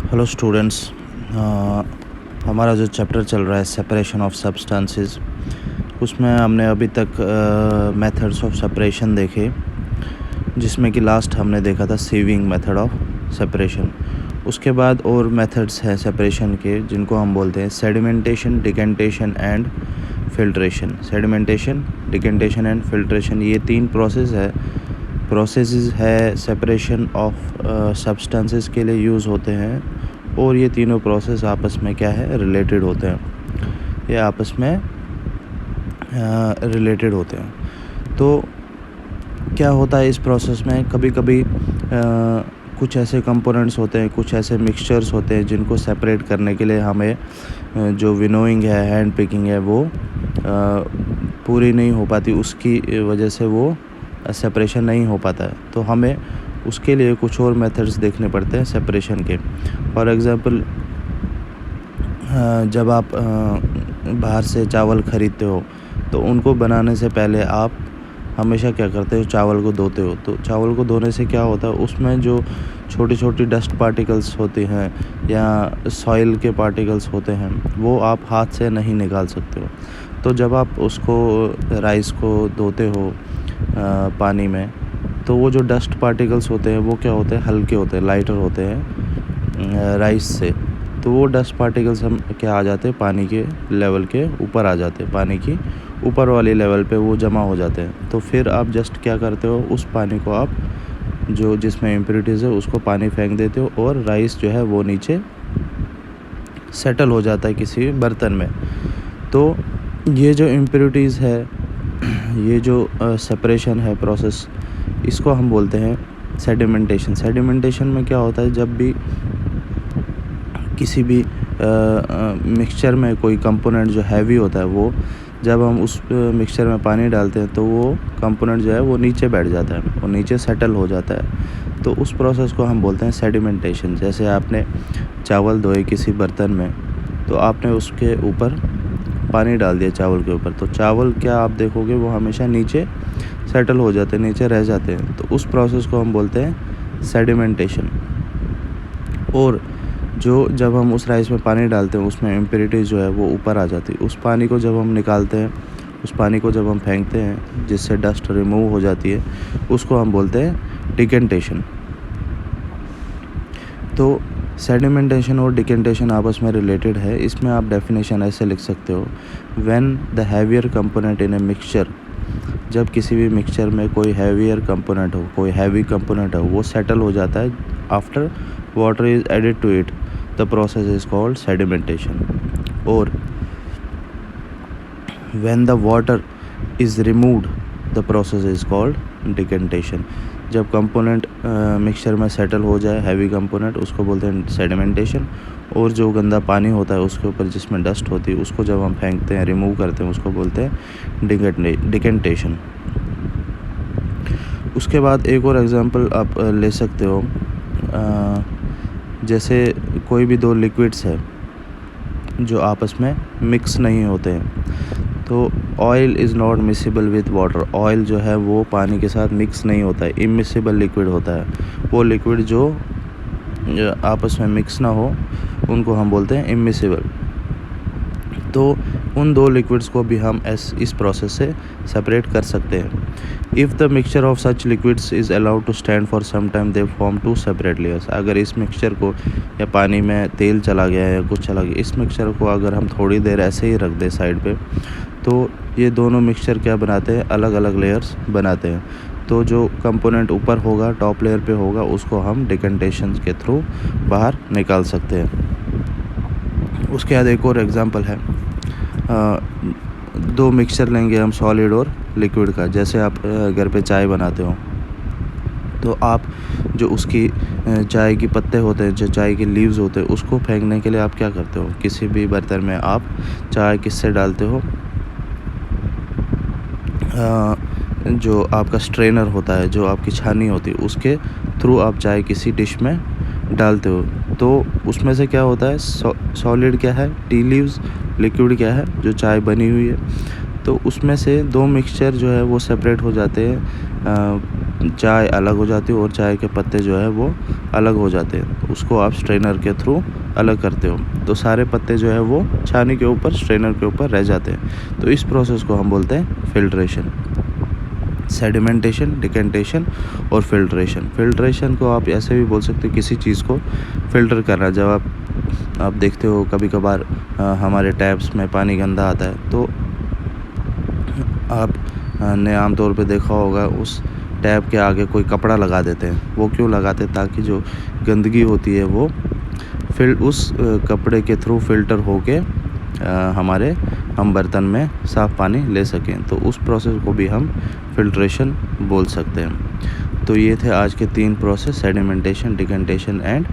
Hello students. हमारा जो chapter चल रहा है सेपरेशन ऑफ सब्सटेंसेस, उसमें हमने अभी तक मेथड्स ऑफ सेपरेशन देखे, जिसमें कि लास्ट हमने देखा था सीविंग मेथड ऑफ सेपरेशन। उसके बाद और मेथड्स हैं सेपरेशन के, जिनको हम बोलते हैं sedimentation, decantation and filtration. Sedimentation, decantation and filtration, ये तीन प्रोसेसेस है सेपरेशन ऑफ सब्सटेंसेस के लिए यूज़ होते हैं, और ये तीनों प्रोसेस आपस में क्या है, रिलेटेड होते हैं। ये आपस में रिलेटेड होते हैं। तो क्या होता है इस प्रोसेस में, कभी कभी कुछ ऐसे कंपोनेंट्स होते हैं, कुछ ऐसे मिक्सचर्स होते हैं जिनको सेपरेट करने के लिए हमें जो विनोइंग है, हैंड पिकिंग है, वो पूरी नहीं हो पाती, उसकी वजह से वो सेपरेशन नहीं हो पाता है। तो हमें उसके लिए कुछ और मेथड्स देखने पड़ते हैं सेपरेशन के। फॉर एग्ज़ाम्पल, जब आप बाहर से चावल ख़रीदते हो तो उनको बनाने से पहले आप हमेशा क्या करते हो, चावल को धोते हो। तो चावल को धोने से क्या होता है, उसमें जो छोटी छोटी डस्ट पार्टिकल्स होते हैं या सॉइल के पार्टिकल्स होते हैं, वो आप हाथ से नहीं निकाल सकते हो। तो जब आप उसको राइस को धोते हो पानी में, तो वो जो डस्ट पार्टिकल्स होते हैं वो क्या होते हैं, हल्के होते हैं, लाइटर होते हैं राइस से। तो वो डस्ट पार्टिकल्स हम क्या आ जाते हैं, पानी के लेवल के ऊपर आ जाते हैं, पानी की ऊपर वाली लेवल पे वो जमा हो जाते हैं। तो फिर आप जस्ट क्या करते हो, उस पानी को आप जो जिसमें इम्प्योरिटीज़ है उसको पानी फेंक देते हो, और राइस जो है वो नीचे सेटल हो जाता है किसी बर्तन में। तो ये जो इम्प्योरिटीज़ है, ये जो सेपरेशन है प्रोसेस, इसको हम बोलते हैं सेडिमेंटेशन। सेडिमेंटेशन में क्या होता है, जब भी किसी भी मिक्सचर में कोई कंपोनेंट जो हैवी होता है, वो जब हम उस मिक्सचर में पानी डालते हैं तो वो कंपोनेंट जो है वो नीचे बैठ जाता है, वो नीचे सेटल हो जाता है। तो उस प्रोसेस को हम बोलते हैं सेडिमेंटेशन। जैसे आपने चावल धोए किसी बर्तन में, तो आपने उसके ऊपर पानी डाल दिया चावल के ऊपर, तो चावल क्या आप देखोगे वो हमेशा नीचे सेटल हो जाते हैं, नीचे रह जाते हैं। तो उस प्रोसेस को हम बोलते हैं सेडिमेंटेशन। और जो जब हम उस राइस में पानी डालते हैं, उसमें इम्प्योरिटीज़ जो है वो ऊपर आ जाती है। उस पानी को जब हम निकालते हैं, उस पानी को जब हम फेंकते हैं, जिससे डस्ट रिमूव हो जाती है, उसको हम बोलते हैं डिकेंटेशन। तो सेडिमेंटेशन और डिकेंटेशन आपस में रिलेटेड है। इसमें आप डेफिनेशन ऐसे लिख सकते हो, when the heavier component in a mixture, जब किसी भी मिक्सचर में कोई हैवियर कंपोनेंट हो, कोई हैवी कंपोनेंट हो, वो सेटल हो जाता है after water is added to it, the process is called sedimentation. और when the water is removed, the process is called decantation. जब कंपोनेंट मिक्सचर में सेटल हो जाए, हैवी कंपोनेंट, उसको बोलते हैं सेडिमेंटेशन। और जो गंदा पानी होता है उसके ऊपर जिसमें डस्ट होती है, उसको जब हम फेंकते हैं, रिमूव करते हैं, उसको बोलते हैं डिकेंटेशन। उसके बाद एक और एग्जांपल आप ले सकते हो, जैसे कोई भी दो लिक्विड्स है जो आपस में मिक्स नहीं होते हैं। तो oil is not miscible with water, oil जो है वो पानी के साथ मिक्स नहीं होता है, इमिसिबल लिक्विड होता है। वो लिक्विड जो आपस में मिक्स ना हो, उनको हम बोलते हैं इमिसिबल। तो उन दो लिक्विड्स को भी हम इस प्रोसेस से सेपरेट कर सकते हैं। If the mixture of such liquids is allowed to stand for some time, they form two separate layers. अगर इस मिक्सचर को, या पानी में तेल चला गया या कुछ चला गया, इस मिक्सचर को अगर हम थोड़ी देर ऐसे ही रख दें साइड पे, तो ये दोनों मिक्सचर क्या बनाते हैं, अलग अलग लेयर्स बनाते हैं। तो जो कंपोनेंट ऊपर होगा, टॉप लेयर पे होगा, उसको हम डिकेंटेशन के थ्रू बाहर निकाल सकते हैं। उसके बाद एक और एग्जांपल है, दो मिक्सचर लेंगे हम, सॉलिड और लिक्विड का। जैसे आप घर पे चाय बनाते हो, तो आप जो उसकी चाय की पत्ते होते हैं, जो चाय के लीव्स होते हैं, उसको फेंकने के लिए आप क्या करते हो, किसी भी बर्तन में आप चाय किससे डालते हो, जो आपका स्ट्रेनर होता है, जो आपकी छानी होती है, उसके थ्रू आप चाय किसी डिश में डालते हो। तो उसमें से क्या होता है, सॉलिड क्या है, टी लीव्स, लिक्विड क्या है, जो चाय बनी हुई है। तो उसमें से 2 मिक्सचर जो है वो सेपरेट हो जाते हैं, चाय अलग हो जाती है और चाय के पत्ते जो है वो अलग हो जाते हैं। उसको आप स्ट्रेनर के थ्रू अलग करते हो, तो सारे पत्ते जो है वो छानी के ऊपर, स्ट्रेनर के ऊपर रह जाते हैं। तो इस प्रोसेस को हम बोलते हैं फ़िल्ट्रेशन। सेडिमेंटेशन, डिकेंटेशन और फ़िल्ट्रेशन। फ़िल्ट्रेशन को आप ऐसे भी बोल सकते हो, किसी चीज़ को फ़िल्टर करना। जब आप देखते हो कभी-कभार हमारे टैप्स में पानी गंदा आता है, तो आपने आमतौर पे देखा होगा उस टैप के आगे कोई कपड़ा लगा देते हैं। वो क्यों लगाते हैं? ताकि जो गंदगी होती है वो उस कपड़े के थ्रू फ़िल्टर होके हम बर्तन में साफ़ पानी ले सकें। तो उस प्रोसेस को भी हम फ़िल्ट्रेशन बोल सकते हैं। तो ये थे आज के 3 process, sedimentation, decantation and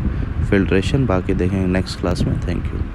filtration. बाकी देखेंगे नेक्स्ट क्लास में। Thank you.